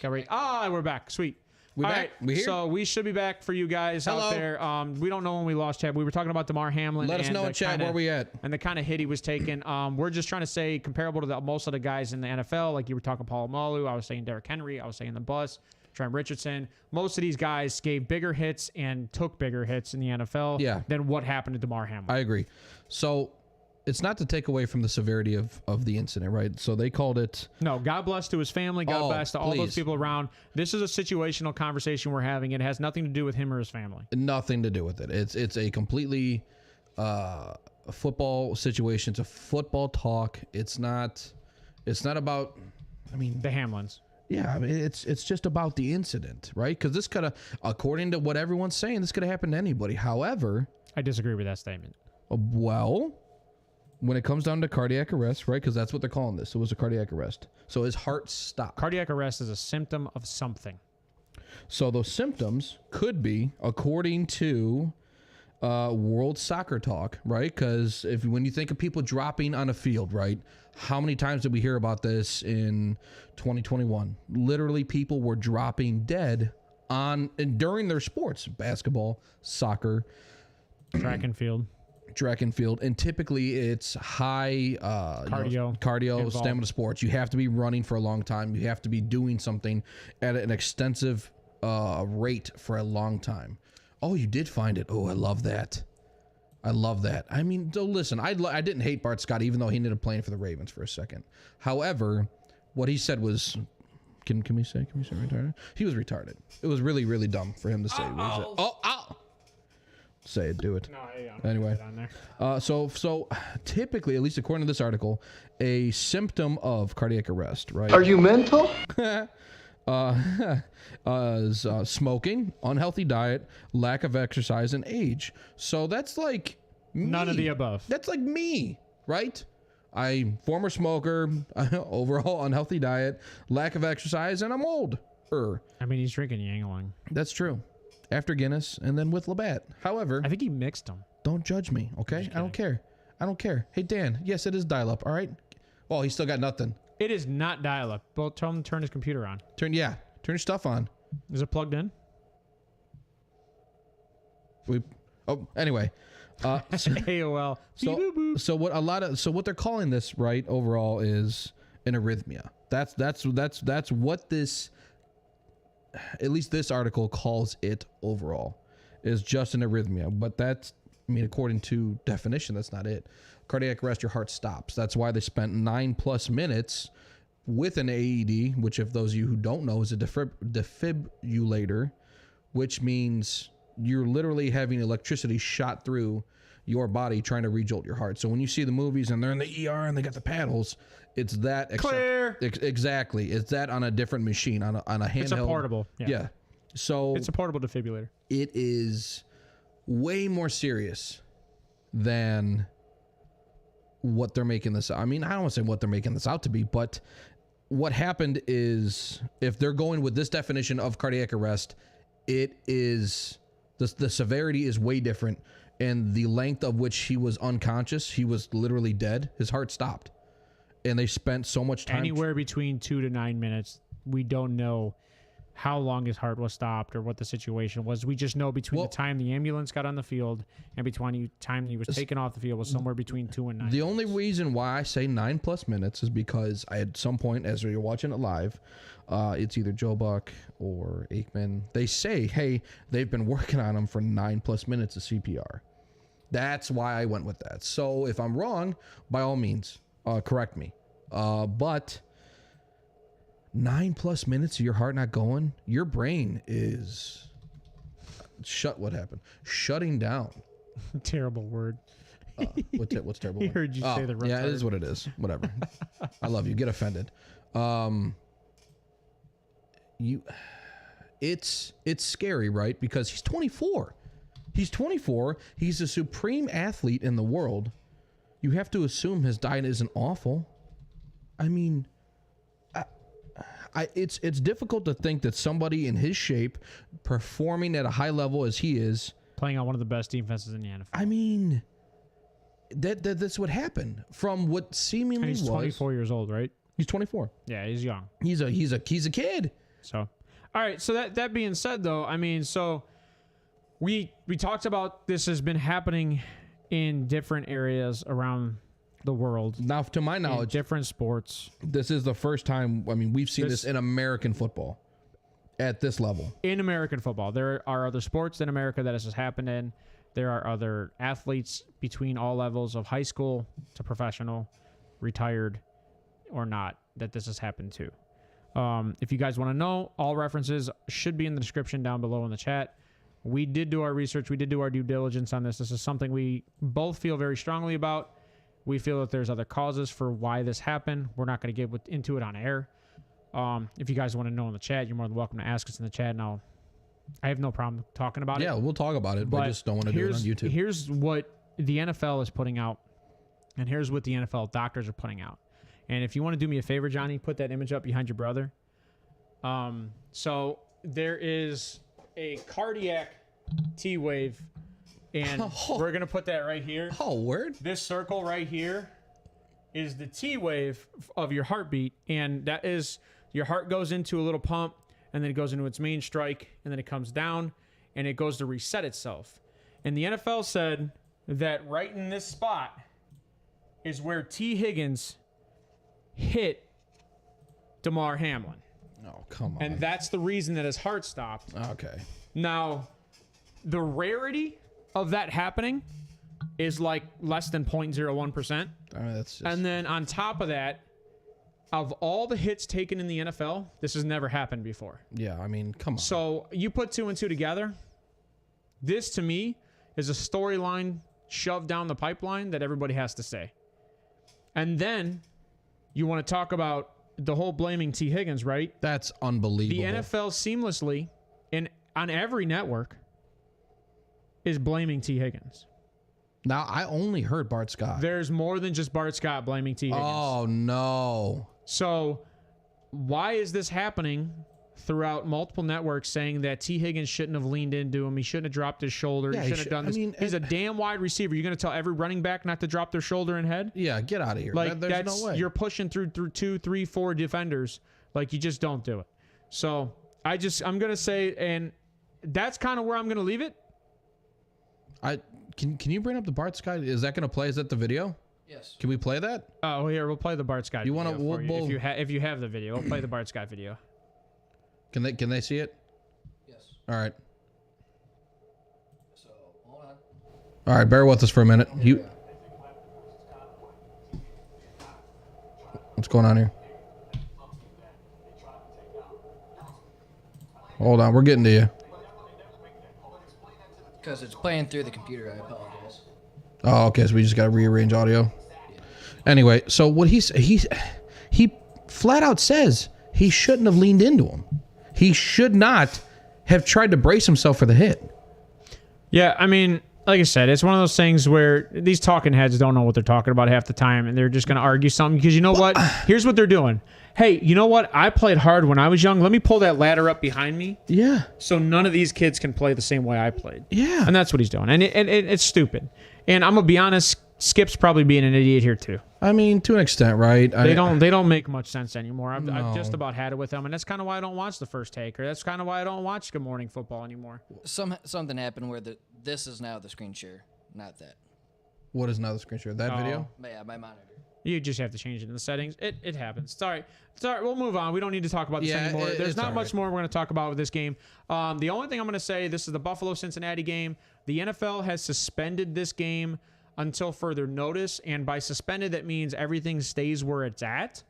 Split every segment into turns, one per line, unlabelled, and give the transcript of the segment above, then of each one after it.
We're back. Sweet.
All right, we here?
So we should be back for you guys out there. We don't know when we lost Chad. We were talking about Damar Hamlin.
Let us know, Chad, where we at.
And the kind of hit he was taking. We're just trying to say comparable to most of the guys in the NFL. Like you were talking Paul Malu. I was saying Derrick Henry. I was saying the Bus. Trent Richardson. Most of these guys gave bigger hits and took bigger hits in the NFL than what happened to Damar Hamlin.
I agree. So it's not to take away from the severity of the incident, right? So they called it...
No, God bless to his family. God bless to all those people around. This is a situational conversation we're having. It has nothing to do with him or his family.
Nothing to do with it. It's a completely football situation. It's a football talk. It's not about...
the Hamlins.
Yeah, I mean, it's just about the incident, right? Because this could have, according to what everyone's saying, this could have happened to anybody. However...
I disagree with that statement.
Well... When it comes down to cardiac arrest, right? Because that's what they're calling this. It was a cardiac arrest. So his heart stopped.
Cardiac arrest is a symptom of something.
So those symptoms could be, according to World Soccer Talk, right? Because when you think of people dropping on a field, right? How many times did we hear about this in 2021? Literally, people were dropping dead during their sports: basketball, soccer,
track and field.
And typically it's high cardio, stamina sports. You have to be running for a long time. You have to be doing something at an extensive rate for a long time. Oh, you did find it. Oh, I love that. I mean, listen, I didn't hate Bart Scott, even though he ended up playing for the Ravens for a second. However, what he said was, can we say retarded? He was retarded. It was really, really dumb for him to say. Say it, do it.
No, yeah.
Anyway, so typically, at least according to this article, a symptom of cardiac arrest, right?
Are you mental?
Is smoking, unhealthy diet, lack of exercise, and age. So that's like me.
None of the above.
That's like me, right? Former smoker, overall unhealthy diet, lack of exercise, and I'm old.
I mean, he's drinking Yangling.
That's true. After Guinness and then with Labatt. However,
I think he mixed them.
Don't judge me, okay? I don't care. Hey, Dan, yes, it is dial-up, all right? Well, he's still got nothing.
It is not dial-up. Well, tell him to turn his computer on.
Turn your stuff on.
Is it plugged in?
Anyway.
AOL.
So what they're calling this, right, overall is an arrhythmia. That's what this, at least this article calls it overall, is just an arrhythmia. But according to definition, that's not it. Cardiac arrest, your heart stops. That's why they spent 9+ minutes with an AED, which, if those of you who don't know, is a defibrillator, which means you're literally having electricity shot through your body trying to rejolt your heart. So when you see the movies and they're in the ER and they got the paddles, it's that.
Clear.
Exactly. It's that on a different machine, on a handheld.
It's a portable.
Yeah. So
it's a portable defibrillator.
It is way more serious than what they're making this. I mean, I don't want to say what they're making this out to be, but what happened is, if they're going with this definition of cardiac arrest, it is the severity is way different, and the length of which he was unconscious, he was literally dead. His heart stopped, and they spent so much time.
Anywhere between 2 to 9 minutes. We don't know how long his heart was stopped or what the situation was. We just know between the time the ambulance got on the field and between the time he was taken off the field was somewhere between 2 and 9
The only reason why I say 9+ minutes is because I, at some point, as you're watching it live, it's either Joe Buck or Aikman. They say, hey, they've been working on him for 9+ minutes of CPR. That's why I went with that. So if I'm wrong, by all means, correct me. But 9+ minutes of your heart not going, your brain is what happened? Shutting down.
Terrible word.
What's terrible?
He heard you say the
yeah, it is what it is. Whatever. I love you. Get offended. It's scary, right? Because he's 24. He's 24. He's a supreme athlete in the world. You have to assume his diet isn't awful. I mean, it's difficult to think that somebody in his shape, performing at a high level as he is,
playing on one of the best defenses in the NFL.
I mean, that's what happened from what seemingly
and he's 24 years old, right?
He's 24.
Yeah, he's young.
He's a kid.
So, all right. So that being said, though, I mean, so we talked about this has been happening in different areas around the world.
Now, to my knowledge,
different sports.
this is the first time. I mean, we've seen this in American football at this level.
In American football, there are other sports in America that this has happened in. There are other athletes between all levels of high school to professional, retired or not, that this has happened to. If you guys want to know, all references should be in the description down below in the chat. We did do our research. We did do our due diligence on this. This is something we both feel very strongly about. We feel that there's other causes for why this happened. We're not going to get into it on air. If you guys want to know in the chat, you're more than welcome to ask us in the chat. And I have no problem talking about it.
Yeah, we'll talk about it, but I just don't want to do it on YouTube.
Here's what the NFL is putting out, and here's what the NFL doctors are putting out. And if you want to do me a favor, Johnny, put that image up behind your brother. So there is a cardiac T wave, and we're going to put that right here.
Oh, word?
This circle right here is the T wave of your heartbeat, and that is your heart goes into a little pump, and then it goes into its main strike, and then it comes down, and it goes to reset itself. And the NFL said that right in this spot is where T. Higgins hit Damar Hamlin.
Oh, come on.
And that's the reason that his heart stopped.
Okay.
Now, the rarity of that happening is like less than 0.01%.
I mean, that's just...
And then on top of that, of all the hits taken in the NFL, this has never happened before.
Yeah, I mean, come on.
So you put 2 and 2 together. This, to me, is a storyline shoved down the pipeline that everybody has to say. And then you want to talk about the whole blaming T. Higgins, right?
That's unbelievable.
The NFL seamlessly, on every network, is blaming T. Higgins.
Now, I only heard Bart Scott.
There's more than just Bart Scott blaming T. Higgins.
Oh, no.
So why is this happening throughout multiple networks saying that T. Higgins shouldn't have leaned into him? He shouldn't have dropped his shoulder.
Yeah,
he shouldn't have done this. He's a damn wide receiver. You're going to tell every running back not to drop their shoulder and head?
Yeah, get out of here.
Like,
There's
that's,
no way.
you're pushing through 2, 3, 4 defenders. Like, you just don't do it. So I'm going to say, and that's kind of where I'm going to leave it.
Can you bring up the Bart Scott? Is that going to play? Is that the video?
Yes.
Can we play that?
Oh, here, we'll play the Bart Scott video for you.
We'll,
if you have the video, we'll play the Bart Scott video.
Can they see it?
Yes.
All right.
So, hold on.
All right, bear with us for a minute. What's going on here? Hold on, we're getting to you.
Because it's playing through the computer, I apologize.
Oh, okay, so we just got to rearrange audio. Anyway, so what he flat out says he shouldn't have leaned into him. He should not have tried to brace himself for the hit.
Yeah, I mean, like I said, it's one of those things where these talking heads don't know what they're talking about half the time, and they're just going to argue something because you know what? Here's what they're doing. Hey, you know what? I played hard when I was young. Let me pull that ladder up behind me.
Yeah.
So none of these kids can play the same way I played.
Yeah.
And that's what he's doing. And it's stupid. And I'm going to be honest, Skip's probably being an idiot here too.
I mean, to an extent, right?
They don't make much sense anymore. I've just about had it with them, and that's kind of why I don't watch the First Take, or that's kind of why I don't watch Good Morning Football anymore.
Something happened where this is now the screen share, not that.
What is now the screen share? That video?
Yeah, my monitor.
You just have to change it in the settings. It happens. Sorry. We'll move on. We don't need to talk about this anymore. There's not much more we're going to talk about with this game. The only thing I'm going to say, this is the Buffalo-Cincinnati game. The NFL has suspended this game until further notice, and by suspended, that means everything stays where it's at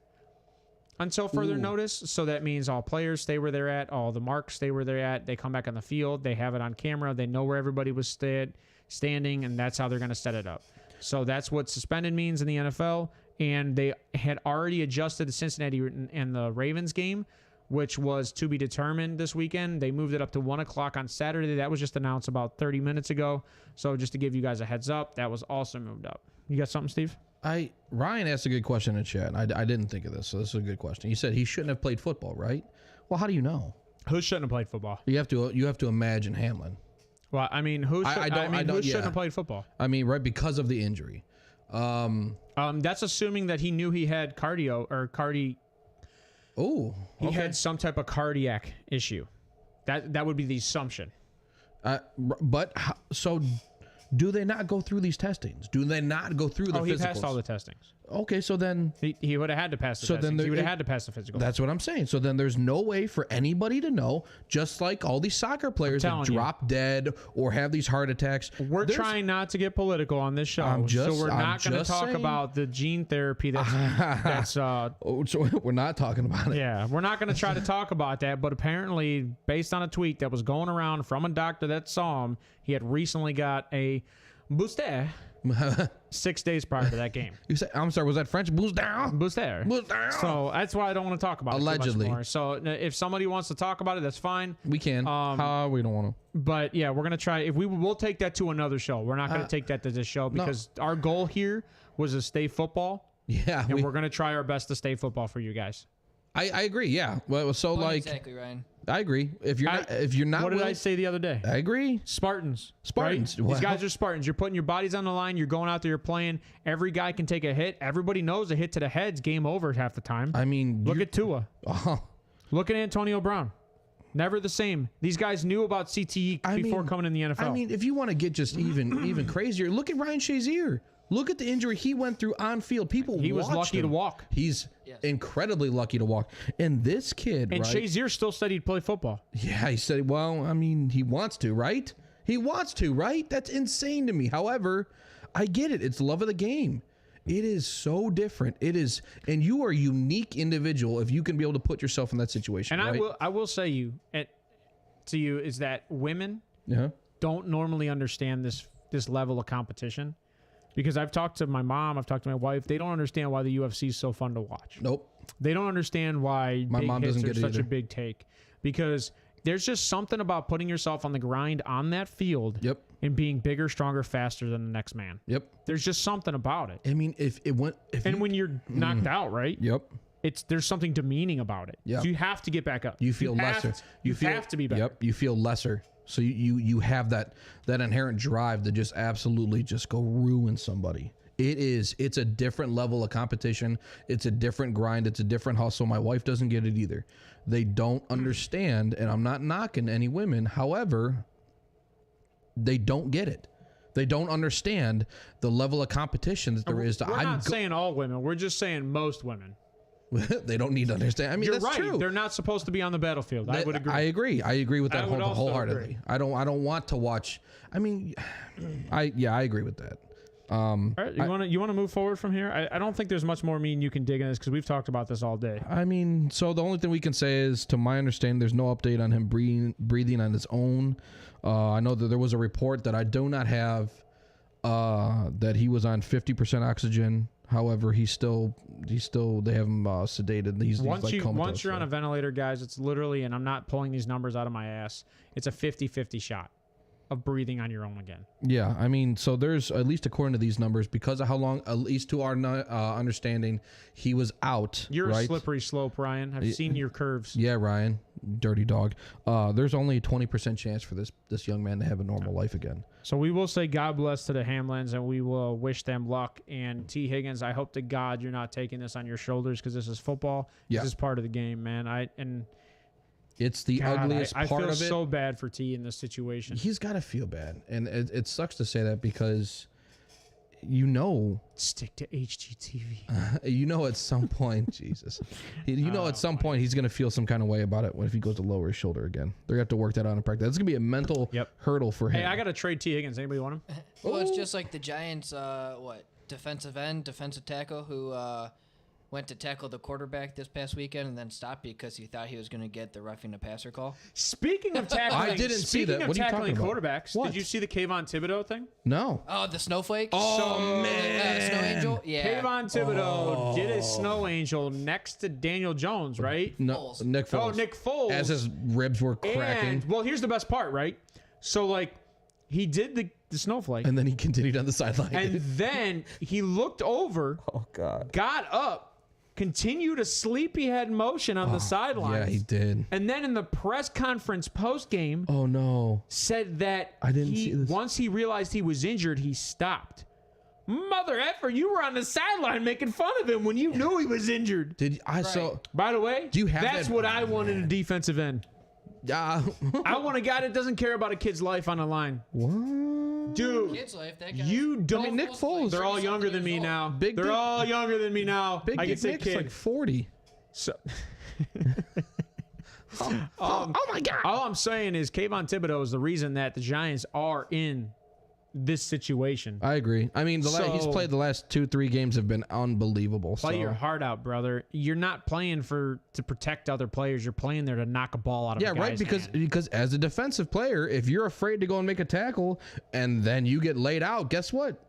until further notice. So that means all players stay where they're at, all the marks stay where they're at. They come back on the field. They have it on camera. They know where everybody was standing, and that's how they're going to set it up. So that's what suspended means in the NFL. And they had already adjusted the Cincinnati and the Ravens game, which was to be determined this weekend. They moved it up to 1 o'clock on Saturday. That was just announced about 30 minutes ago. So just to give you guys a heads up, that was also moved up. You got something, Steve?
Ryan asked a good question in the chat. I didn't think of this, so this is a good question. He said he shouldn't have played football, right? Well, how do you know?
Who shouldn't have played football?
You have to imagine Hamlin.
Well, I mean, who shouldn't have played football?
I mean, right, because of the injury.
That's assuming that he knew he had
Oh,
He
okay.
had some type of cardiac issue. That would be the assumption.
So do they not go through these testings? Do they not go through the physicals?
He passed all the testings.
Okay, so then
He would have had to pass the
So then
testings. He would have
it-
had to pass the physical.
that's what I'm saying. So then there's no way for anybody to know, just like all these soccer players that
telling you.
drop dead or have these heart attacks.
We're trying not to get political on this show, so we're not going to talk
saying.
about the gene therapy that's
Oh, so we're not talking about it.
yeah, we're not going to try to talk about that, but apparently based on a tweet that was going around from a doctor that saw him, he had recently got a booster 6 days prior to that game.
You say, I'm sorry, was that French? Boost down.
Booster.
Boost down.
So that's why I don't want to talk about it
Allegedly.
too much more. So if somebody wants to talk about it, that's fine.
We can. We don't want to.
But yeah, we're gonna try. We'll take that to another show. We're not gonna take that to this show because our goal here was to stay football,
Yeah,
and we're gonna try our best to stay football for you guys.
I agree. Yeah. Well, so like,
exactly, Ryan.
I agree. If you're not,
What did I say the other day?
I agree.
Spartans.
Spartans.
Right?
Well-
These guys are Spartans. You're putting your bodies on the line. You're going out there. You're playing. Every guy can take a hit. Everybody knows a hit to the head's game over half the time.
I mean,
Look at Tua.
Oh,
Look at Antonio Brown. Never the same. These guys knew about CTE before coming in the NFL.
I mean, if you want to get just even crazier, look at Ryan Shazier. Look at the injury he went through on field. People,
he was
watched
lucky
him.
to walk.
He's incredibly lucky to walk. And this kid,
And
right?
Shazier still said he'd play football.
Yeah, he said, well, I mean, he wants to, right? He wants to, right? That's insane to me. However, I get it. It's love of the game. It is so different. It is, and you are a unique individual if you can be able to put yourself in that situation.
And
right?
I will say to you is that women
Yeah.
don't normally understand this level of competition. Because I've talked to my mom, I've talked to my wife. They don't understand why the UFC is so fun to watch.
Nope.
They don't understand why
My
big
mom
hits
doesn't
are
get it
such a
either.
big take. Because there's just something about putting yourself on the grind on that field
Yep.
and being bigger, stronger, faster than the next man.
Yep.
There's just something about it.
I mean, if it went, if
And
you,
when you're knocked out, right?
yep.
There's something demeaning about it.
Yeah.
You have to get back up.
You feel lesser.
You have to be better.
Yep. You feel lesser. So you have that inherent drive to just absolutely just go ruin somebody. It's a different level of competition. It's a different grind. It's a different hustle. My wife doesn't get it either. They don't understand, and I'm not knocking any women. However, they don't get it. They don't understand the level of competition that there is.
We're not saying all women. We're just saying most women.
They don't need to understand. I mean,
You're
that's
right.
true.
They're not supposed to be on the battlefield. I would agree.
I agree. I agree with that
I would also
wholeheartedly.
agree.
I don't want to watch. I mean, I agree with that.
All right, you want to move forward from here? I don't think there's much more me and you can dig in this because we've talked about this all day.
I mean, so the only thing we can say is, to my understanding, there's no update on him breathing on his own. I know that there was a report that I do not have that he was on 50% oxygen. However, they have him sedated. He's like comatose,
once you're on a ventilator, guys, it's literally, and I'm not pulling these numbers out of my ass, it's a 50-50 shot of breathing on your own again.
Yeah, I mean, so there's, at least according to these numbers, because of how long, at least to our understanding, he was out.
You're
right?
a slippery slope, Ryan. I've seen your curves.
Yeah, Ryan, dirty dog. There's only a 20% chance for this young man to have a normal life again.
So we will say God bless to the Hamlins, and we will wish them luck. And T. Higgins, I hope to God you're not taking this on your shoulders because this is football.
Yeah.
This is part of the game, man.
It's the ugliest
I
part
feel
of it.
so bad for T in this situation.
He's got to feel bad, and it sucks to say that because
Stick to HGTV.
at some point, Jesus, at some point he's gonna feel some kind of way about it if he goes to lower his shoulder again. They're gonna have to work that out in practice. That's gonna be a mental hurdle for him.
Hey, I got to trade T. Higgins. Anybody want him?
Well, it's just like the Giants, defensive tackle who went to tackle the quarterback this past weekend and then stopped because he thought he was going to get the roughing the passer call.
Speaking of tackling,
I didn't see that. What are you talking about?
Quarterbacks,
What?
did you see the Kayvon Thibodeau thing?
No.
Oh, the snowflake?
Oh, man.
Snow angel? Yeah.
Kayvon Thibodeau did a snow angel next to Daniel Jones, right?
No,
Foles.
Nick Foles.
Oh, Nick Foles.
As his ribs were cracking.
And, well, here's the best part, right? So, he did the snowflake.
And then he continued on the sideline.
And then he looked over,
God.
got up, continued a sleepyhead motion on the sidelines.
Yeah, he did.
And then in the press conference post-game,
Oh, no.
said that
I didn't see this.
once he realized he was injured, he stopped. Mother effer, you were on the sideline making fun of him when you knew he was injured.
Did I so?
By the way,
Do you have
that's
that-
what I want in a defensive end. I want a guy that doesn't care about a kid's life on the line.
What?
Dude,
Kid's life, that guy.
you don't.
I mean, Nick Foles.
They're all younger than me now.
Big
They're
Dick-
all younger than me now.
Big
I can
Dick
say
Nick's
kid.
like 40.
So,
Oh my God.
all I'm saying is Kayvon Thibodeau is the reason that the Giants are in this situation.
I agree. I mean, he's
So-
played the last 2-3 games have been unbelievable.
Play
so.
your heart out, brother. You're not playing to protect other players. You're playing there to knock a ball out of a guy's
right.
hand.
Because as a defensive player, if you're afraid to go and make a tackle and then you get laid out, guess what?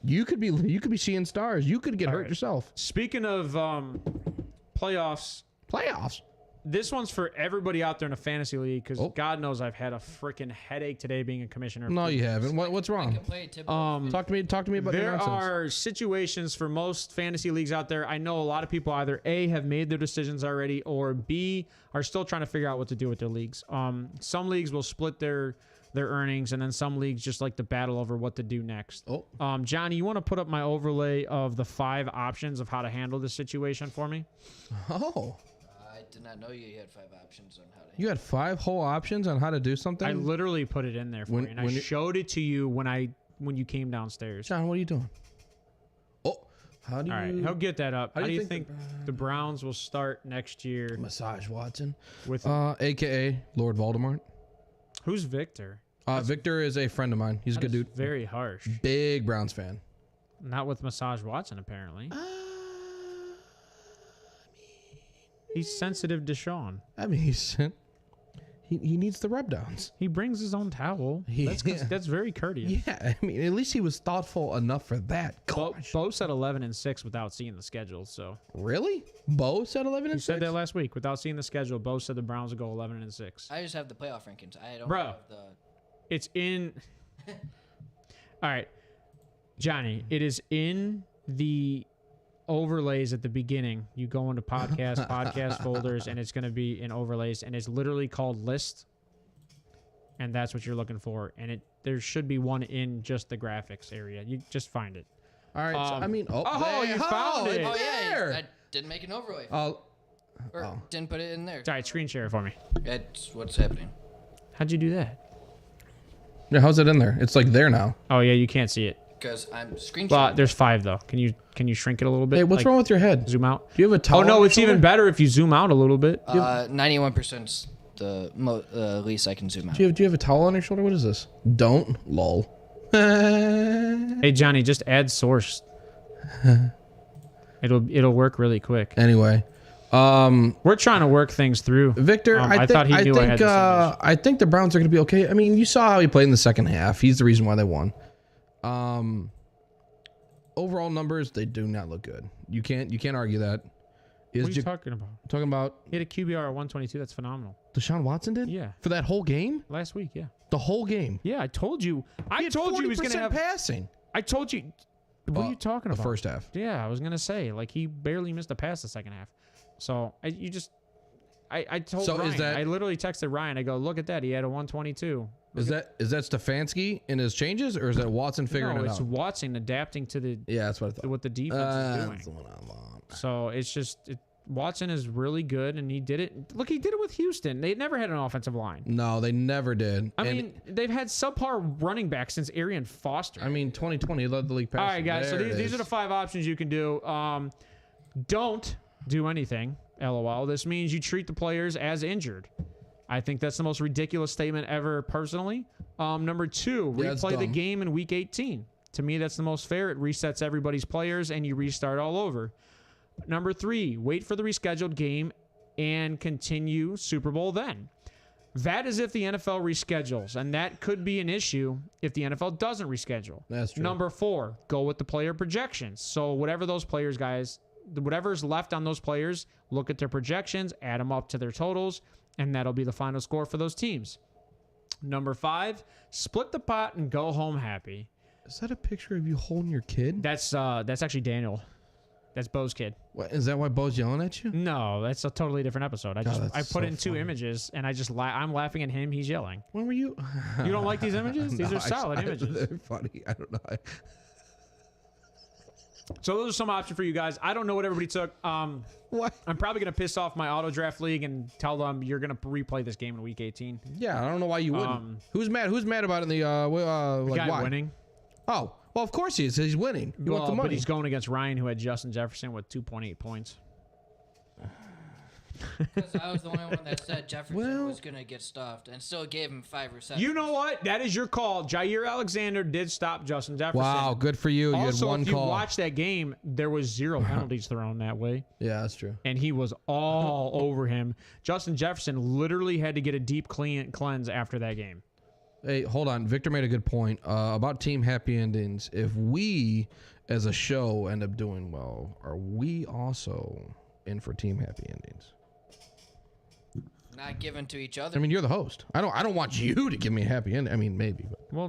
You could be seeing stars. You could get hurt
right.
yourself.
Speaking of playoffs,
Playoffs.
this one's for everybody out there in a fantasy league because
Oh.
God knows I've had a freaking headache today being a commissioner.
No, you haven't. What's
I
wrong?
can play Thibodeau.
Talk to me about your
There
nonsense.
are situations for most fantasy leagues out there. I know a lot of people either A, have made their decisions already, or B, are still trying to figure out what to do with their leagues. Some leagues will split their earnings, and then some leagues just like to battle over what to do next.
Oh.
Johnny, you want to put up my overlay of the 5 options of how to handle this situation for me?
Oh.
I did not know you had 5 options on how to.
You had 5 whole options on how to do something?
I literally put it in there for
When-
you, and I
when you-
showed it to you when you came downstairs.
John, what are you doing? Oh. How do
All right,
you
he'll get that up. How do you
think
think the Browns will start next year
massage Watson?
with
AKA Lord Voldemort.
who's Victor?
Victor is a friend of mine. He's a good dude.
Very harsh.
Big Browns fan.
Not with Massage Watson, apparently. He's sensitive to Sean.
I mean, he needs the rub downs.
He brings his own towel. That's very courteous.
Yeah, I mean, at least he was thoughtful enough for that. Gosh.
Bo said 11-6 without seeing the schedule. So
Really? Bo said 11 and
he said
6?
that last week without seeing the schedule. Bo said the Browns will go 11-6.
I just have the playoff rankings. I don't
Bro.
have the.
It's in. All right, Johnny. It is in the overlays at the beginning. You go into podcast folders, and it's going to be in overlays, and it's literally called list, and that's what you're looking for. And there should be one in just the graphics area. You just find it.
All right. So, I mean,
you
there.
found it.
It's
Oh yeah,
there.
I didn't make an overlay.
Oh,
Or didn't put it in there.
All right, screen share it for me.
That's what's happening.
How'd you do that?
yeah, how's it in there? It's like there now.
Oh yeah, you can't see it.
Because I'm screenshotting.
But there's 5 though. Can you shrink it a little bit?
Hey, what's
Like,
wrong with your head?
Zoom out.
Do you have a towel?
Oh no,
on
it's
your
even
shoulder?
better if you zoom out a little bit.
91% the least I can zoom out.
Do you have a towel on your shoulder? What is this? Don't. Lol.
Hey Johnny, just add source. It'll work really quick.
Anyway,
We're trying to work things through.
Victor, I
thought he knew I had this image.
I think the Browns are going to be okay. I mean, you saw how he played in the second half. He's the reason why they won. Overall numbers, they do not look good. You can't argue that.
What are you talking about?
Talking about
He had a QBR of 122. That's phenomenal.
Deshaun Watson did?
Yeah.
For that whole game?
Last week, yeah.
The whole game.
Yeah, I told you.
He
He was gonna have.
passing.
I told you. What are you talking
The
about?
first half.
Yeah, I was gonna say like he barely missed a pass the second half. So I told
So is
Ryan.
that-
I literally texted Ryan. I go, look at that. He had a 122.
Is that Stefanski in his changes, or is that Watson figuring
No,
it
it's
out?
Watson adapting to the
Yeah, that's what I thought.
what the defense is
That's
doing.
what I want.
So it's just Watson is really good, and he did it. Look, he did it with Houston. They never had an offensive line.
No, they never did.
I mean, they've had subpar running backs since Arian Foster.
2020 led the league passing.
All right, guys. So
There it
these are
is.
the 5 options you can do. Don't do anything. LOL. This means you treat the players as injured. I think that's the most ridiculous statement ever, personally. Number 2,
Yeah, it's
replay the
dumb.
game in week 18. To me, that's the most fair. It resets everybody's players, and you restart all over. Number 3, wait for the rescheduled game and continue Super Bowl then. That is if the NFL reschedules, and that could be an issue if the NFL doesn't reschedule.
That's true.
Number 4, go with the player projections. So whatever those players, guys, whatever's left on those players, look at their projections, add them up to their totals, and that'll be the final score for those teams. Number 5, split the pot and go home happy.
Is that a picture of you holding your kid?
That's actually Daniel. That's Bo's kid.
What, is that why Bo's yelling at you?
No, that's a totally different episode. I
that's
put
so
in 2
funny.
images, and I'm laughing at him. He's yelling.
When were you?
You don't like these images? These
No,
are solid images.
They're funny. I don't know.
So those are some options for you guys. I don't know what everybody took.
What?
I'm probably going to piss off my auto draft league and tell them you're going to replay this game in week 18.
Yeah, I don't know why you wouldn't. Who's mad? Who's mad about it in the
The
like
guy
why?
winning.
Oh, well, of course he is. He's winning. He wants the money.
But he's going against Ryan, who had Justin Jefferson with 2.8 points.
Because I was the only one that said Jefferson was going to get stuffed and still gave him 5 receptions.
You know what? That is your call. Jair Alexander did stop Justin Jefferson.
Wow, good for you. You
Also,
had one
if you
call.
watch that game, there was 0 penalties thrown that way.
Yeah, that's true.
And he was all over him. Justin Jefferson literally had to get a deep cleanse after that game.
Hey, hold on. Victor made a good point about team happy endings. If we, as a show, end up doing well, are we also in for team happy endings?
Not given to each other.
I mean, you're the host. I don't want you to give me a happy ending. I mean, maybe. But.
Well,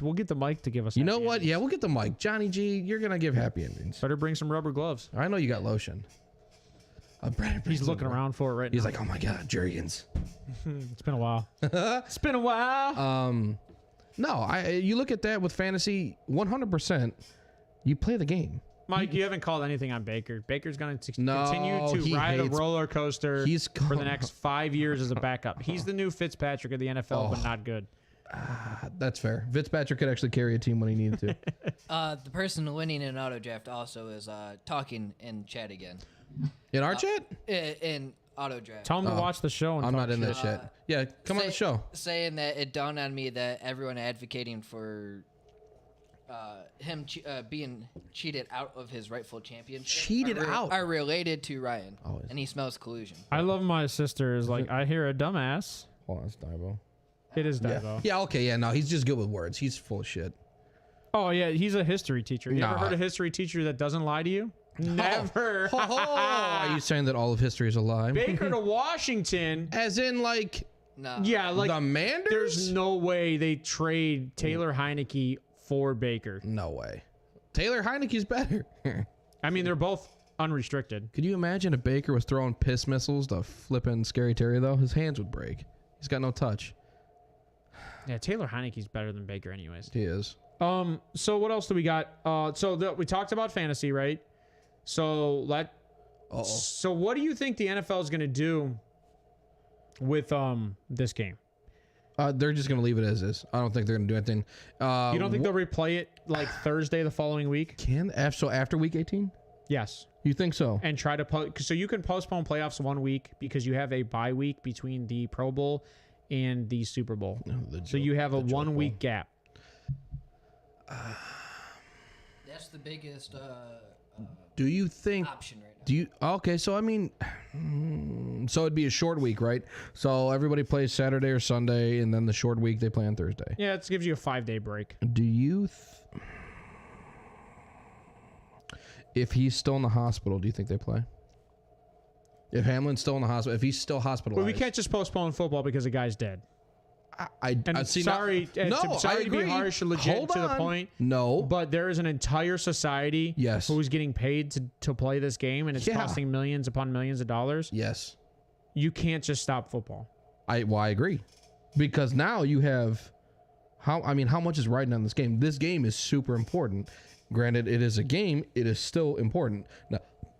we'll get the mic to give us.
You know
happy
what?
endings.
Yeah, we'll get the mic. Johnny G, you're gonna give happy endings.
Better bring some rubber gloves.
I know you got lotion.
He's looking around for it right now.
He's like, oh my god, Jergens.
It's been a while. It's been a while.
No, you look at that with fantasy, 100%. You play the game.
Mike, you haven't called anything on Baker. Baker's going to continue to
he
ride a
hates-
roller coaster
He's
for the next 5 years as a backup. He's the new Fitzpatrick of the NFL, but not good.
That's fair. Fitzpatrick could actually carry a team when he needed to.
The person winning in auto draft also is talking in chat again.
In our chat?
In auto draft.
Tell him to watch the show. And
I'm
talk
not in
shit.
that chat. Yeah, come on the show.
Saying that it dawned on me that everyone advocating for him being cheated out of his rightful championship
Cheated out?
are related to Ryan,
Oh, is
and he smells collusion.
I love my sister. Is like, I hear a dumbass.
Hold on, that's Divo.
It is Divo.
Yeah, okay, yeah, no, he's just good with words. He's full of shit.
Oh, yeah, he's a history teacher. You ever
Nah.
heard a history teacher that doesn't lie to you? Never.
Are you saying that all of history is a lie?
Baker to Washington.
As in, like,
No.
Yeah, like
the Manders?
there's no way they trade Taylor Heineke for Baker.
No way. Taylor Heineke's better.
I mean, they're both unrestricted.
Could you imagine if Baker was throwing piss missiles to flipping Scary Terry, though? His hands would break. He's got no touch.
Yeah, Taylor Heineke's better than Baker anyways.
He is.
So what else do we got? We talked about fantasy, right? So what do you think the NFL is going to do with this game?
They're just going to leave it as is. I don't think they're going to do anything.
You don't think they'll replay it like Thursday the following week?
So after week 18?
Yes.
You think so?
And try to so you can postpone playoffs 1 week because you have a bye week between the Pro Bowl and the Super Bowl. So you have a 1 week gap.
That's the biggest
Do you think?
option right now.
Do you? Okay, so I mean, so it'd be a short week, right? So everybody plays Saturday or Sunday, and then the short week they play on Thursday.
Yeah, it gives you a 5-day break.
Do you? If he's still in the hospital, do you think they play? If Hamlin's still in the hospital, if he's still hospitalized,
But we can't just postpone football because the guy's dead.
I see.
Sorry,
I
to be
agree.
harsh, legit
Hold
to the
on.
point.
No,
But there is an entire society
Yes.
who's getting paid to play this game, and it's
Yeah.
costing millions upon millions of dollars.
yes,
You can't just stop football.
I agree, because now you have how much is riding on this game? This game is super important. Granted, it is a game. It is still important.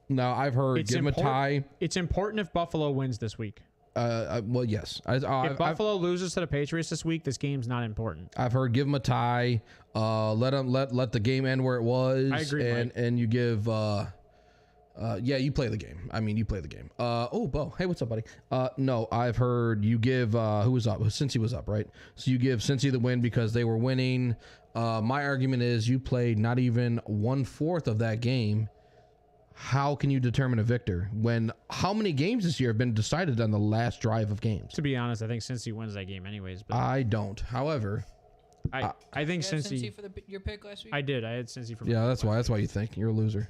Now I've heard give him a tie.
It's important if Buffalo wins this week.
Well, yes.
If Buffalo loses to the Patriots this week, this game's not important.
I've heard give him a tie. Let the game end where it was.
I agree, Mike.
And you give. You play the game. I mean, you play the game. Bo. Hey, what's up, buddy? No, I've heard you give. Who was up? Cincy was up, right? So you give Cincy the win because they were winning. My argument is you played not even 1/4 of that game. How can you determine a victor when how many games this year have been decided on the last drive of games?
To be honest, I think Cincy wins that game anyways. But
I don't. However,
I think
You had
Cincy.
Cincy for your pick last week?
I did. I had Cincy for.
yeah, that's why you think you're a loser.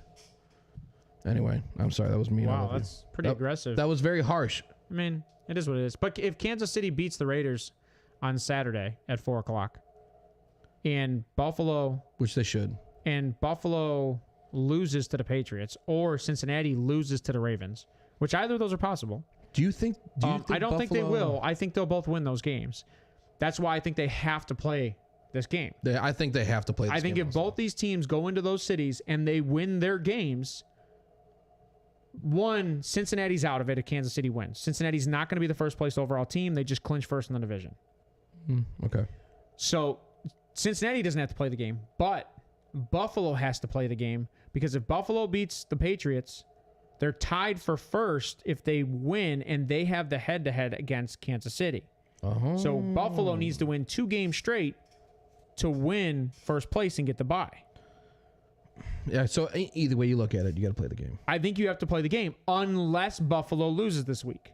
Anyway, I'm sorry, that was mean.
Wow, that's pretty aggressive.
That was very harsh.
I mean, it is what it is. But if Kansas City beats the Raiders on Saturday at 4:00, and Buffalo
Which they should.
loses to the Patriots, or Cincinnati loses to the Ravens, which either of those are possible.
Do you think?
I don't think they will. I think they'll both win those games. That's why I think they have to play this game.
I think they have to play this
I think
game
if
also.
both these teams go into those cities and they win their games, one, Cincinnati's out of it if Kansas City wins. Cincinnati's not going to be the first place overall team. They just clinch first in the division.
Okay.
So Cincinnati doesn't have to play the game, but Buffalo has to play the game because if Buffalo beats the Patriots, they're tied for first if they win, and they have the head-to-head against Kansas City. So Buffalo needs to win 2 games straight to win first place and get the bye.
Yeah, so either way you look at it, you got to play the game.
I think you have to play the game unless Buffalo loses this week.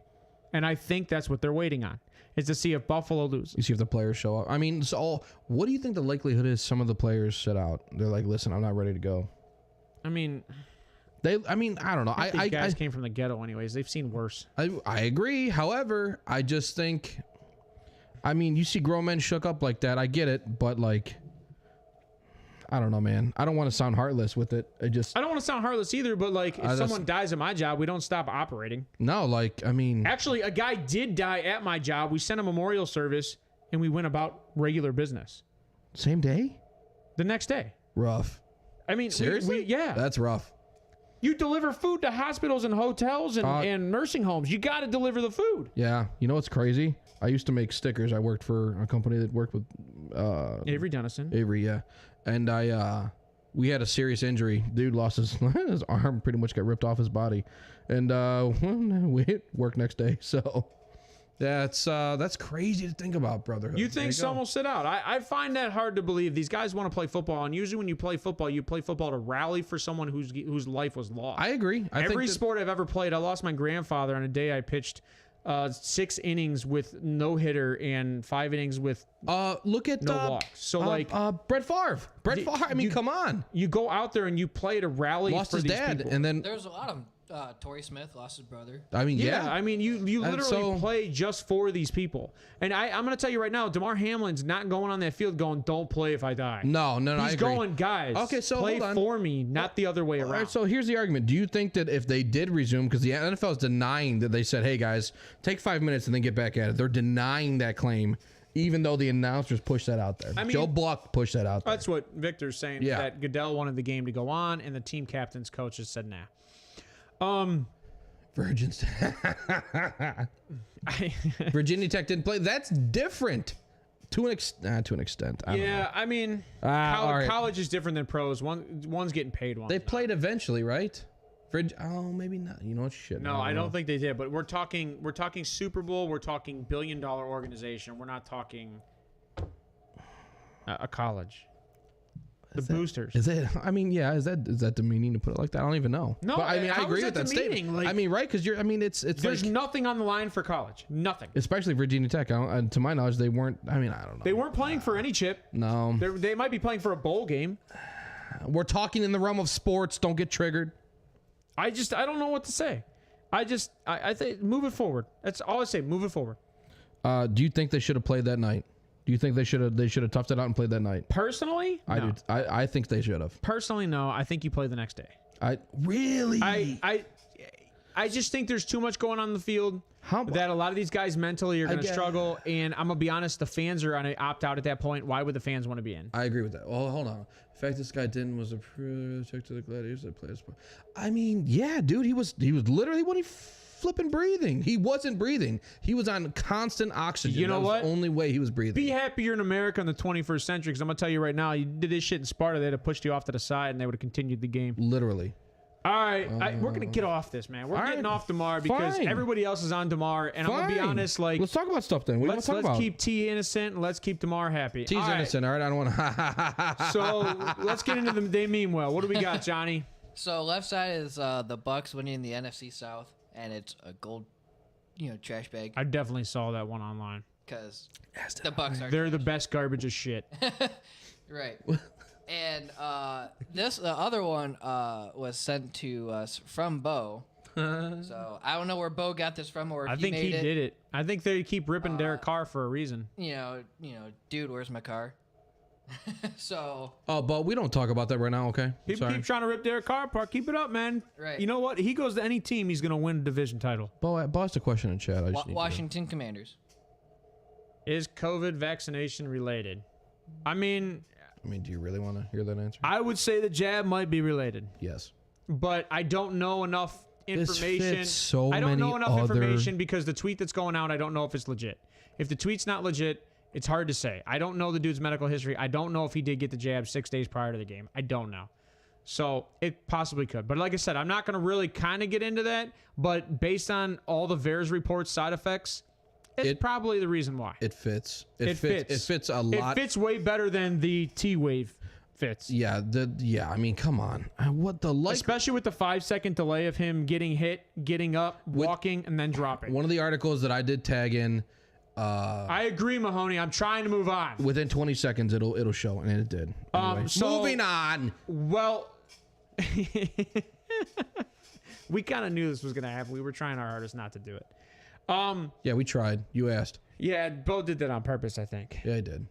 And I think that's what they're waiting on, is to see if Buffalo loses.
You see if the players show up. I mean, so what do you think the likelihood is some of the players sit out? They're like, listen, I'm not ready to go.
I mean,
I don't know.
these guys came from the ghetto anyways. They've seen worse.
I agree. However, I just think, I mean, you see grown men shook up like that. I get it, but like, I don't know, man. I don't want to sound heartless with it.
I don't want to sound heartless either, but like, if someone dies at my job, we don't stop operating.
No, like, I mean,
Actually, a guy did die at my job. We sent a memorial service, and we went about regular business.
same day?
The next day.
Rough.
I mean,
Seriously?
yeah.
That's rough.
You deliver food to hospitals and hotels and nursing homes. You got to deliver the food.
Yeah. You know what's crazy? I used to make stickers. I worked for a company that worked with
Avery Dennison.
Avery, yeah. And we had a serious injury. Dude lost his arm, pretty much got ripped off his body. And we hit work next day. So that's crazy to think about, brotherhood.
You think some will sit out? I find that hard to believe. These guys want to play football, and usually when you play football to rally for someone whose life was lost.
I agree.
Every sport I've ever played, I lost my grandfather on a day I pitched 6 innings with no hitter and 5 innings with
look at
no walks. So like
Brett Favre. I mean, come on.
You go out there and you play to rally
Lost
for
his
these
dad,
people.
and then
There's a lot of Torrey Smith lost his brother.
I mean,
Yeah, I mean, you literally
so-
play just for these people. And I'm going to tell you right now, DeMar Hamlin's not going on that field going, don't play if I die.
No, I
He's
agree.
going, guys,
Okay, so
play
hold on.
for me, not the other way
All
around.
right, so here's the argument. Do you think that if they did resume, because the NFL is denying that they said, hey, guys, take 5 minutes and then get back at it. They're denying that claim, even though the announcers pushed that out there.
I mean,
Joe Buck pushed that out there.
That's what Victor's saying,
Yeah.
that Goodell wanted the game to go on, and the team captain's coaches said, nah.
Virgins. Virginia Tech didn't play. That's different to an extent. I don't know.
I mean,
all right.
college is different than pros. One's getting paid, one's
They
not.
played eventually, right? Maybe not. You know what? Shit.
No, I don't think they did. But we're talking Super Bowl. We're talking billion-dollar organization. We're not talking a college. The boosters.
Is it? I mean, yeah. Is that demeaning to put it like that? I don't even know.
No,
but, I mean, I
how
agree
is
with
that
that
demeaning?
statement.
Like,
I mean, right? Because it's
there's
like,
nothing on the line for college. Nothing.
especially Virginia Tech. To my knowledge, they weren't. I mean, I don't know.
They weren't playing for any chip.
No.
They might be playing for a bowl game.
We're talking in the realm of sports. Don't get triggered.
I don't know what to say. I think move it forward. That's all I say. Move it forward.
Do you think they should have played that night? Do you think they should have toughed it out and played that night?
Personally,
I
no.
do. I think they should have.
Personally, no. I think you play the next day.
Really.
I just think there's too much going on in the field. That a lot of these guys mentally are going to struggle, and I'm gonna be honest, the fans are gonna opt out at that point. Why would the fans want to be in?
I agree with that. Well, hold on. The fact this guy didn't was a check to the Gladiators that played. I mean, yeah, dude, he was literally when he flipping breathing. He wasn't breathing. He was on constant oxygen.
You know
that was
what?
the only way he was breathing.
Be happy you're in America in the 21st century, because I'm gonna tell you right now, you did this shit in Sparta, they'd have pushed you off to the side and they would have continued the game.
Literally.
All right, we're gonna get off this, man. We're getting off DeMar because
Fine.
everybody else is on DeMar, and I'm gonna be honest, like,
let's talk about stuff then. What do you want to talk
let's
about?
keep T innocent and let's keep DeMar happy.
T's
All right,
innocent. All right, I don't want to.
so let's get into the they mean well. What do we got, Johnny?
So left side is the Bucks winning the NFC South, and it's a gold, trash bag
I definitely saw that one online.
because the Bucks are
They're the best garbage of shit.
right. And the other one was sent to us from Bo. So I don't know where Bo got this from, or if
I think he did it. I think they keep ripping Derek Carr for a reason.
Dude, where's my car? So
Oh, but we don't talk about that right now, okay?
People keep trying to rip Derek Carr apart. Keep it up, man.
Right.
You know what? He goes to any team, he's gonna win a division title.
Bo asked a question in chat. I just need to-
Washington Commanders.
Is COVID vaccination related? I mean,
do you really want to hear that answer?
I would say the jab might be related,
Yes.
but I don't know enough information.
Fits so
I don't know
many
enough
other-
information because the tweet that's going out, I don't know if it's legit. If the tweet's not legit, it's hard to say. I don't know the dude's medical history. I don't know if he did get the jab 6 days prior to the game. I don't know. So it possibly could. But like I said, I'm not going to really kind of get into that. But based on all the VAERS reports side effects, it's probably the reason why.
It fits.
It fits.
It fits a lot.
It fits way better than the T-Wave fits.
Yeah. I mean, come on. What the like?
Especially with the 5-second delay of him getting hit, getting up, walking, and then dropping.
One of the articles that I did tag in.
I agree, Mahoney. I'm trying to move on.
Within 20 seconds, it'll show, and it did. Anyway,
So-
moving on.
Well, we kind of knew this was going to happen. We were trying our hardest not to do it.
Yeah, we tried. You asked.
Yeah, Bo did that on purpose, I think.
Yeah, I did.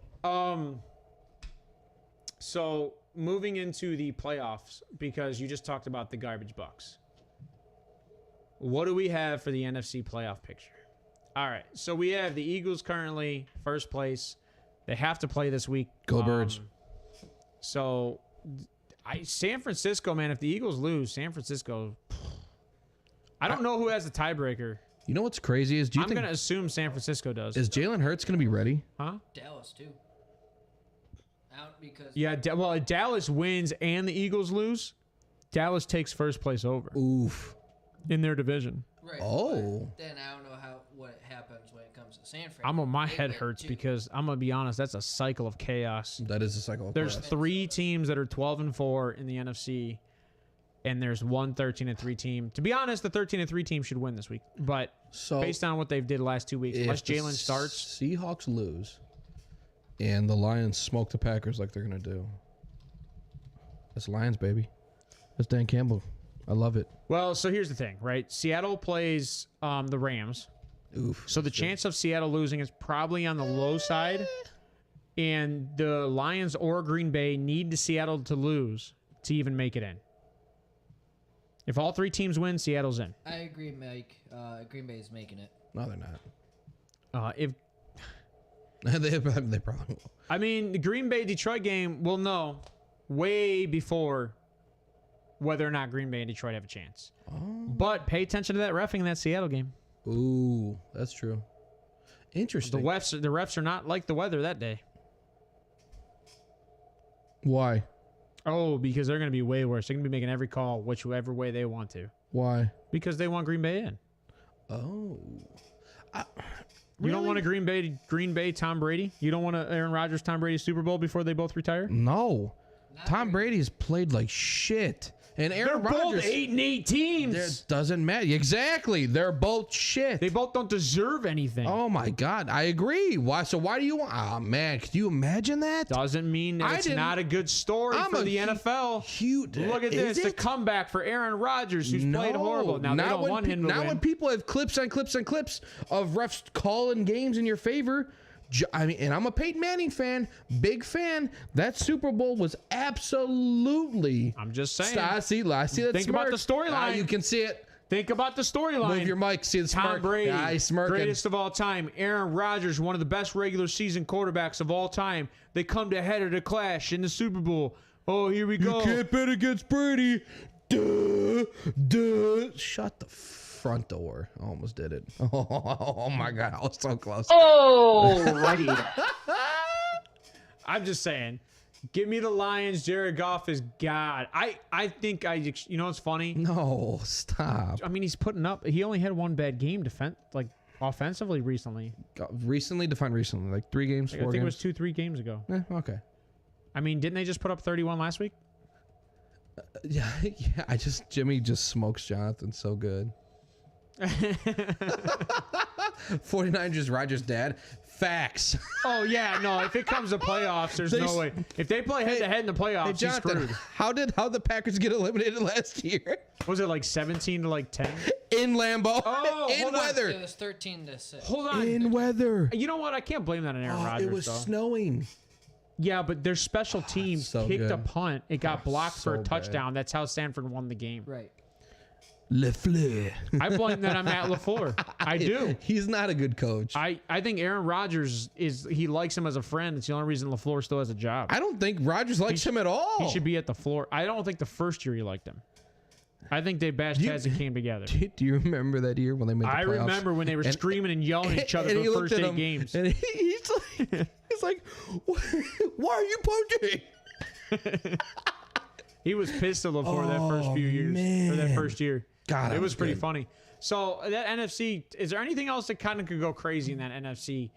So moving into the playoffs, because you just talked about the garbage Bucks. What do we have for the NFC playoff picture? All right, so we have the Eagles currently first place. They have to play this week.
Go Birds.
So San Francisco, man, if the Eagles lose, San Francisco, I don't know who has the tiebreaker.
You know what's crazy is,
I'm going to assume San Francisco does.
Is Jalen Hurts going to be ready?
Huh?
Dallas too. Out because
Yeah, well, if Dallas wins and the Eagles lose, Dallas takes first place over
Oof.
in their division.
right.
Oh.
but then I don't know what happens when it comes to San Fran.
My
They
head
win,
hurts
too.
because I'm going to be honest, that's a cycle of chaos.
That is a cycle of
There's
chaos.
3 teams that are 12-4 in the NFC, and there's one 13-3 team. To be honest, the 13-3 team should win this week. But
So
based on what they've did the last 2 weeks, unless
if the
Jalen starts,
Seahawks lose, and the Lions smoke the Packers like they're going to do. That's Lions, baby. That's Dan Campbell. I love it.
well, so here's the thing, right? Seattle plays the Rams.
Oof.
So the chance of Seattle losing is probably on the low side. And the Lions or Green Bay need the Seattle to lose to even make it in. If all 3 teams win, Seattle's in.
I agree, Mike. Green Bay is making it.
No, they're not.
If
they probably will.
I mean, the Green Bay-Detroit game, we'll know way before whether or not Green Bay and Detroit have a chance.
Oh.
But pay attention to that reffing in that Seattle game.
Ooh, that's true.
The
Interesting.
refs are not like the weather that day.
Why?
Oh, because they're going to be way worse. They're going to be making every call whichever way they want to.
Why?
Because they want Green Bay in.
Oh.
You don't want a Green Bay Tom Brady? You don't want a Aaron Rodgers Tom Brady Super Bowl before they both retire?
No. Tom Brady's played like shit. And Aaron
They're both
Rodgers
8-8 teams.
It doesn't matter. Exactly. They're both shit.
They both don't deserve anything.
Oh my God. I agree. Why? So why do you want? Oh man, could you imagine that?
Doesn't mean that it's not a good story
I'm
for
a
the NFL.
Huge.
Look at this. The comeback for Aaron Rodgers, who's played horrible. Now, they don't want him to win.
Not when people have clips on clips on clips of refs calling games in your favor. I mean, and I'm a Peyton Manning fan, big fan. That Super Bowl was absolutely.
I'm just saying.
I see that.
Think about the storyline.
You can see it.
Think about the storyline.
Move your mic. See the
Tom
smirk.
Brady,
Smirking.
greatest of all time. Aaron Rodgers, one of the best regular season quarterbacks of all time. They come to head of the clash in the Super Bowl. Oh, here we go.
You can't bet against Brady. Duh. Shut the front door. I almost did it. Oh my God, I was so close.
Alrighty.
I'm just saying. Give me the Lions. Jared Goff is God. I think you know what's funny?
No, stop.
I mean, he's putting up. He only had one bad game offensively recently.
Recently, define recently, like 3 games, 4
I think
games.
it was 2-3 games ago.
Okay.
I mean, didn't they just put up 31 last week?
Yeah. Jimmy just smokes Jonathan so good. 49ers Rodgers' dad. Facts.
Oh yeah, no. If it comes to playoffs, there's no way. If they play head to head in the playoffs,
Hey,
he's
Jonathan,
screwed.
how the Packers get eliminated last year?
Was it like 17 to 10?
In Lambeau.
Oh,
in
hold on.
weather.
It was 13-6.
Hold on.
In weather.
You know what? I can't blame that on Aaron Rodgers.
It was
though.
snowing.
Yeah, but their special teams
so
kicked a
good.
punt. It got blocked for a
so bad.
touchdown. That's how Stanford won the game.
Right.
LaFleur.
I blame that on Matt LaFleur. I do.
He's not a good coach.
I think Aaron Rodgers he likes him as a friend. It's the only reason LaFleur still has a job.
I don't think Rodgers likes him at all.
He should be at the floor. I don't think the first year he liked him. I think they bashed heads and came together.
Do you remember that year when they made the playoffs?
I remember when they were screaming and yelling at each other for the first 8 games.
And he's like, why are you punching?
He was pissed at LaFleur that first few years. Or that first year.
God,
it was pretty funny. So that NFC, is there anything else that kind of could go crazy in that NFC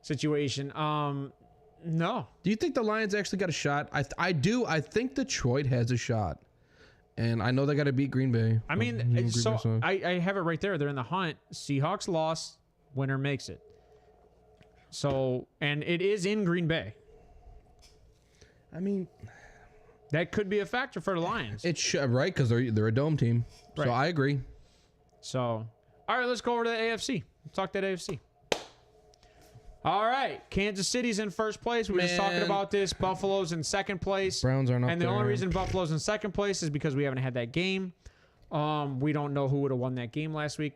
situation? No.
Do you think the Lions actually got a shot? I do. I think Detroit has a shot. And I know they got to beat Green Bay.
I mean, so I have it right there. They're in the hunt. Seahawks lost. Winner makes it. So, and it is in Green Bay.
I mean,
that could be a factor for the Lions.
It should, right? Because they're a dome team.
Right.
So I agree.
So, all right, let's go over to the AFC. Talk that AFC. All right, Kansas City's in first place. We were just talking about this. Buffalo's in second place.
Browns aren't up
And the
there.
only reason Buffalo's in second place is because we haven't had that game. We don't know who would have won that game last week.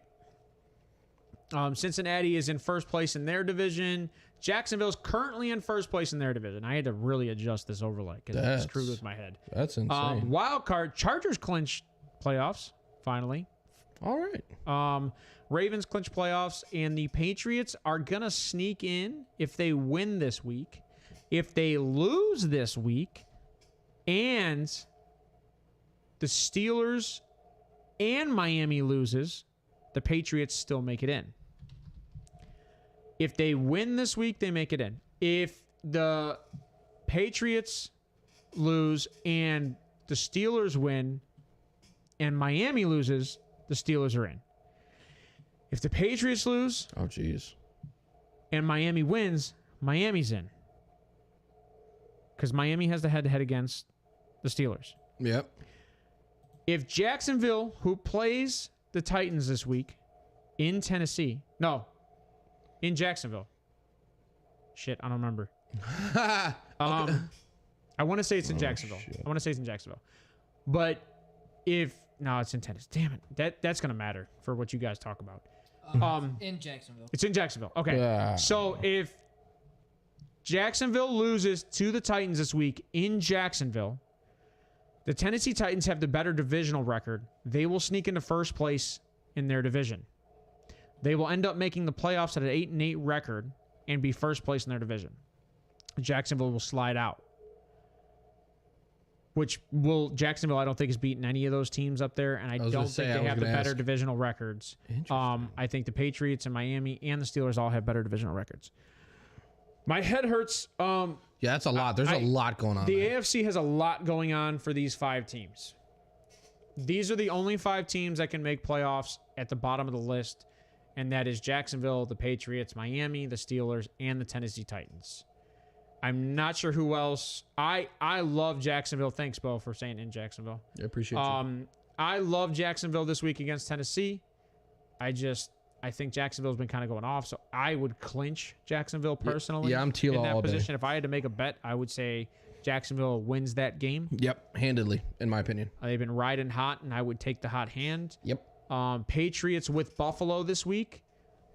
Cincinnati is in first place in their division. Jacksonville's currently in first place in their division. I had to really adjust this overlay because it screwed with my head.
That's insane.
Wild card, Chargers clinch playoffs, finally.
All right.
Ravens clinch playoffs, and the Patriots are going to sneak in if they win this week. If they lose this week, and the Steelers and Miami loses, the Patriots still make it in. If they win this week, they make it in. If the Patriots lose and the Steelers win and Miami loses, the Steelers are in. If the Patriots lose,
Oh, jeez.
and Miami wins, Miami's in. Because Miami has the head-to-head against the Steelers.
Yep.
If Jacksonville, who plays the Titans this week in Tennessee, no, in Jacksonville. Shit, I don't remember. I want to say it's in Jacksonville.
shit.
I want to say it's in Jacksonville. But no, it's in Tennessee. Damn it. That's going to matter for what you guys talk about.
In Jacksonville.
It's in Jacksonville. Okay.
Yeah.
So if Jacksonville loses to the Titans this week in Jacksonville, the Tennessee Titans have the better divisional record. They will sneak into first place in their division. They will end up making the playoffs at an 8-8 record and be first place in their division. Jacksonville will slide out. Jacksonville, I don't think, has beaten any of those teams up there, and I don't think they have the better divisional records. I think the Patriots and Miami and the Steelers all have better divisional records. My head hurts.
Yeah, that's a lot. There's a lot going on.
The AFC has a lot going on for these 5 teams. These are the only 5 teams that can make playoffs at the bottom of the list, and that is Jacksonville, the Patriots, Miami, the Steelers, and the Tennessee Titans. I'm not sure who else. I love Jacksonville. Thanks, Bo, for saying in Jacksonville.
I appreciate you.
I love Jacksonville this week against Tennessee. I think Jacksonville's been kind of going off, so I would clinch Jacksonville personally.
Yeah, I'm teal
in that
all day.
position. If I had to make a bet, I would say Jacksonville wins that game.
Yep, handedly, in my opinion.
They've been riding hot, and I would take the hot hand.
Yep.
Patriots with Buffalo this week.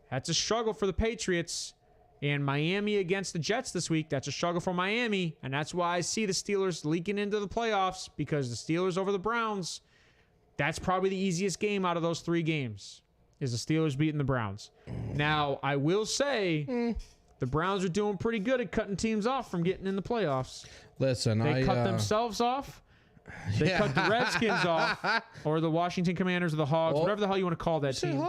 That's a struggle for the Patriots. And Miami against the Jets this week. That's a struggle for Miami. And that's why I see the Steelers leaking into the playoffs, because the Steelers over the Browns, that's probably the easiest game out of those 3 games, is the Steelers beating the Browns. Now, I will say the Browns are doing pretty good at cutting teams off from getting in the playoffs.
Listen,
They cut themselves off. They cut the Redskins off, or the Washington Commanders, or the Hogs, whatever the hell you want to call that team.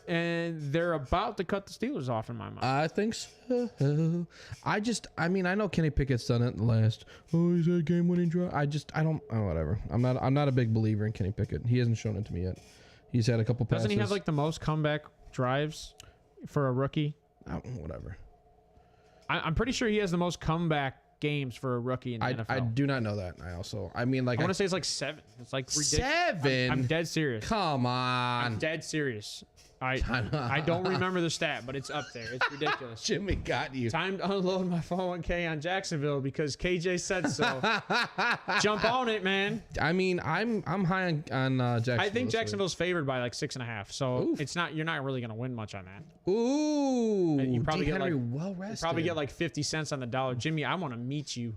And they're about to cut the Steelers off in my mind.
I think so. I know Kenny Pickett's done it in the last. Oh, he's a game-winning drive. Whatever. I'm not a big believer in Kenny Pickett. He hasn't shown it to me yet. He's had a couple passes.
Doesn't he have like the most comeback drives for a rookie?
Whatever.
I'm pretty sure he has the most comeback games for a rookie in the NFL.
I do not know that. I want
to say it's like 7. It's like ridiculous.
7?
I'm dead serious.
Come on.
I'm dead serious. I don't remember the stat, but it's up there. It's ridiculous.
Jimmy got you.
Time to unload my 401k on Jacksonville because KJ said so. Jump on it, man.
I mean, I'm high on Jacksonville.
I think Jacksonville's favored by like 6.5, so
Oof.
it's not. You're not really gonna win much on that.
Ooh,
You probably
D.
get
Henry
like
well rested.
probably get like 50 cents on the dollar. Jimmy, I want to meet you.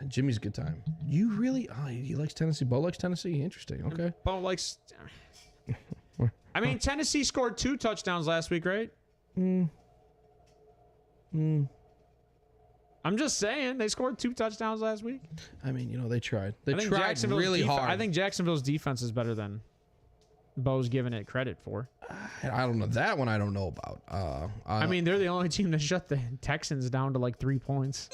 Jimmy's a good time. You really? Oh, he likes Tennessee. Bo likes Tennessee. Interesting. Okay.
Bo likes. I mean, Tennessee scored 2 touchdowns last week, right? I'm just saying they scored 2 touchdowns last week.
I mean, you know, they tried. They
I think
tried
Jacksonville's
really hard.
I think Jacksonville's defense is better than Bo's giving it credit for.
I don't know that one. I don't know about.
I mean, they're the only team that shut the Texans down to like 3 points.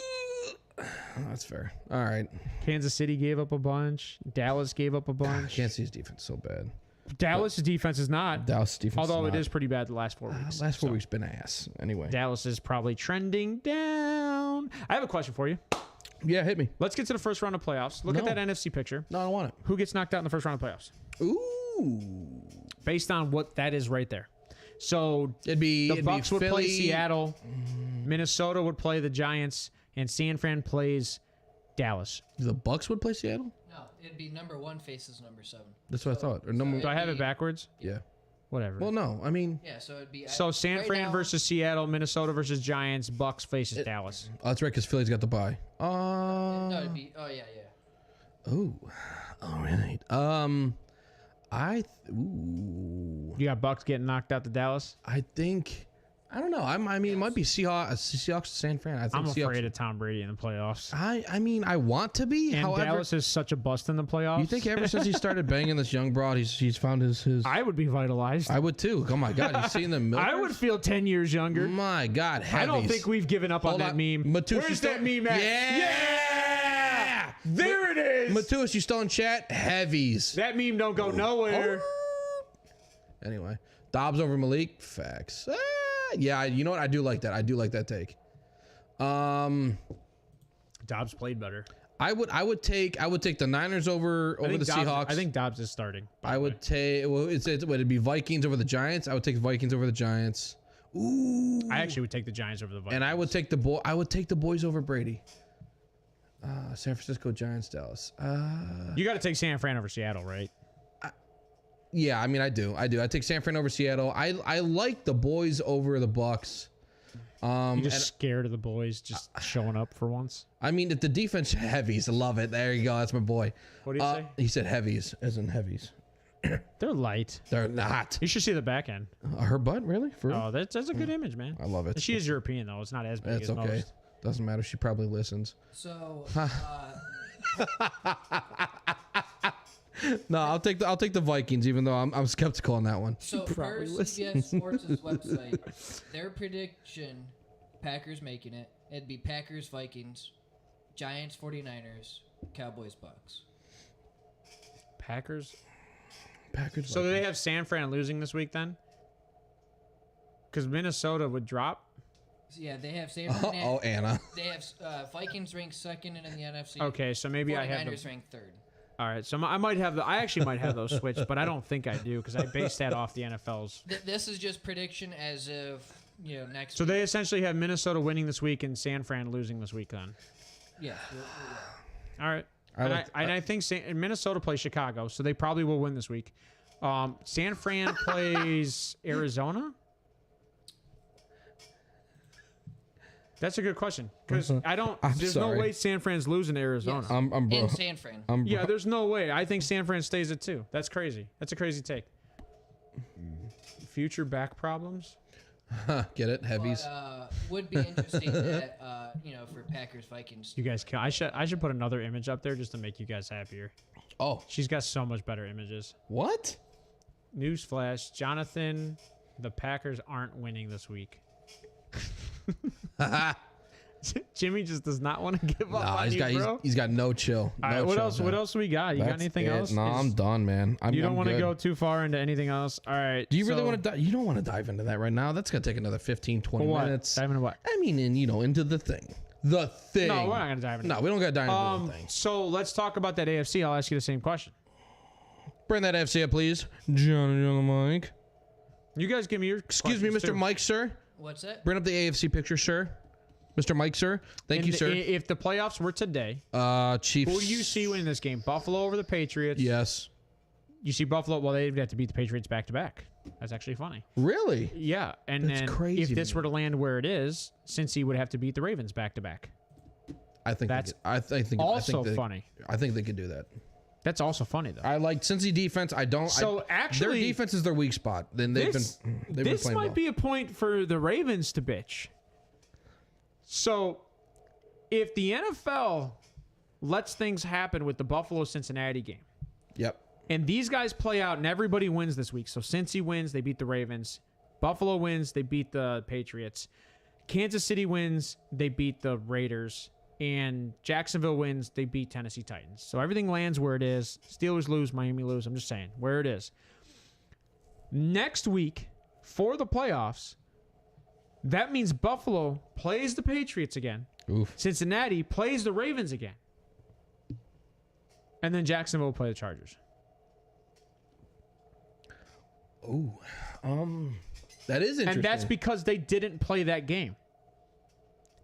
that's fair. All right.
Kansas City gave up a bunch. Dallas gave up a
I
bunch.
can't see his defense so bad.
Dallas' defense is not.
Dallas defense.
Although it
not.
is pretty bad the last 4 weeks.
Last 4 weeks been ass. Anyway.
Dallas is probably trending down. I have a question for you.
Yeah, hit me.
Let's get to the first round of playoffs. Look at
No.
that NFC picture.
No, I don't want it.
Who gets knocked out in the first round of playoffs?
Ooh.
Based on what that is right there. So
It'd be
the Bucks would play
Philly.
Seattle. Minnesota would play the Giants. And San Fran plays Dallas.
The Bucks would play Seattle.
No, it'd be number 1 faces number 7.
That's what I thought. Or number.
Do I have it backwards?
Yeah.
Whatever.
Well, no. I mean,
Yeah, so it'd be.
So San
right
Fran
now-
versus Seattle, Minnesota versus Giants, Bucks faces Dallas.
oh, that's right, because Philly's got the bye.
No, it'd be. Oh yeah.
Oh. All right. Ooh.
You got Bucks getting knocked out to Dallas.
I think. I don't know. I mean, it might be Seahawks, San Fran. I think
I'm
Seahawks.
afraid of Tom Brady in the playoffs.
I mean, I want to be.
And
However,
Dallas is such a bust in the playoffs.
you think ever since he started banging this young broad, he's found his.
I would be vitalized.
I would too. Oh my God, he's seen the milk.
I would feel 10 years younger.
My God,
I don't
heavies.
think we've given up on
Hold
that
on.
meme.
Matusz, you
Where's
still-
that meme at?
Yeah!
There it is.
Matusz, you still in chat? Heavies.
That meme don't go nowhere.
Anyway, Dobbs over Malik. Facts. Yeah, you know what? I do like that. I do like that take.
Dobbs played better.
I would take the Niners over the Seahawks.
I think Dobbs is starting.
I would take. Well, it'd be Vikings over the Giants. I would take Vikings over the Giants. Ooh.
I actually would take the Giants over the Vikings.
And I would take the boys over Brady. San Francisco Giants, Dallas.
You got to take San Fran over Seattle, right?
Yeah, I mean, I do. I take San Fran over Seattle. I like the boys over the Bucks.
You're just scared of the boys just showing up for once.
I mean, if the defense heavies, love it. There you go. That's my boy.
What do you say?
He said heavies, as in heavies.
They're light.
They're not.
You should see the back end.
Her butt, really? For real?
Oh, that's a good image, man.
I love it.
She is European though. It's not as big
It's
as
okay.
most.
Doesn't matter. She probably listens.
So.
No, I'll take the Vikings, even though I'm skeptical on that one.
So per CBS Sports' website, their prediction, Packers making it. It'd be Packers, Vikings, Giants, 49ers, Cowboys, Bucks.
Packers.
Vikings.
So do they have San Fran losing this week then? Because Minnesota would drop.
So yeah, they have San Fran.
Oh, Anna.
They have Vikings ranked second in the NFC.
Okay, so maybe I have
49ers
the,
ranked third.
all right. So I actually might have those switched, but I don't think I do because I base that off the NFL's.
This is just prediction as of next.
So
week.
they essentially have Minnesota winning this week and San Fran losing this week then.
Yeah.
All right. I think Minnesota plays Chicago, so they probably will win this week. San Fran plays Arizona. That's a good question because I don't. There's no way San Fran's losing to Arizona.
Yes.
I'm bro.
In San Fran.
Yeah, there's no way. I think San Fran stays at 2. That's crazy. That's a crazy take. Future back problems.
Get it? Heavies.
But, would be interesting that for Packers Vikings.
You guys, I should put another image up there just to make you guys happier.
Oh,
She's got so much better images.
what?
Newsflash, Jonathan, the Packers aren't winning this week. Jimmy just does not want to give up on you, bro.
He's got no chill.
All right, what else? What else we got? You got anything else?
No, I'm done, man.
You don't
I'm
want to
good.
go too far into anything else. All right.
Do you really want to? You don't want to dive into that right now. That's gonna take another 15, 20
what?
minutes.
Dive into what?
I mean, into the thing. The thing.
No, we're not gonna dive into.
No, we don't gotta dive into the thing.
So let's talk about that AFC. I'll ask you the same question.
Bring that FC up, please. Johnny on the mic.
You guys give me your
Excuse me,
questions,
Mr.
too.
Mike, sir.
What's that?
Bring up the AFC picture, sir. Mr. Mike, sir. Thank you, sir.
If the playoffs were today,
Chiefs.
who do you see winning this game? Buffalo over the Patriots?
Yes.
You see Buffalo? Well, they'd have to beat the Patriots back to back. That's actually funny.
Really?
Yeah, and
That's
then
crazy
if
to
this
me.
were to land where it is, Cincy would have to beat the Ravens back to back.
I think
That's
I think
Also funny.
I think they could do that.
That's also funny though.
I like Cincy defense. I don't.
So actually,
their defense is their weak spot. Then they've
this
been playing
might
well.
be a point for the Ravens to bitch. So, if the NFL lets things happen with the Buffalo-Cincinnati game,
Yep.
and these guys play out and everybody wins this week. So Cincy wins, they beat the Ravens. Buffalo wins, they beat the Patriots. Kansas City wins, they beat the Raiders. And Jacksonville wins, they beat Tennessee Titans. So everything lands where it is. Steelers lose, Miami lose. I'm just saying where it is. Next week for the playoffs, that means Buffalo plays the Patriots again.
Oof.
Cincinnati plays the Ravens again. And then Jacksonville will play the Chargers.
Ooh. That is interesting.
And that's because they didn't play that game.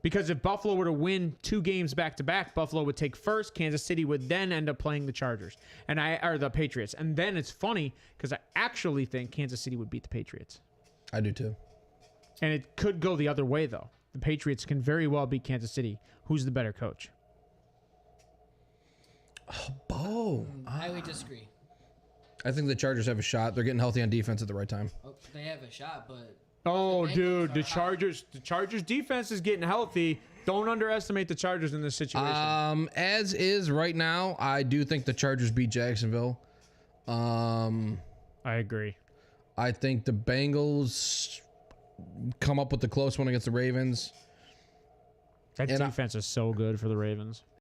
Because if Buffalo were to win 2 games back to back, Buffalo would take first. Kansas City would then end up playing the Chargers or the Patriots. And then it's funny because I actually think Kansas City would beat the Patriots.
I do too.
And it could go the other way though. The Patriots can very well beat Kansas City. Who's the better coach?
Oh.
I would disagree.
I think the Chargers have a shot. They're getting healthy on defense at the right time.
Oh, they have a shot, but
Oh,
The Bengals
dude,
are
the
hot.
Chargers defense is getting healthy. Don't underestimate the Chargers in this situation.
As is right now, I do think the Chargers beat Jacksonville.
I agree.
I think the Bengals come up with the close one against the Ravens.
That
and
defense is so good for the Ravens.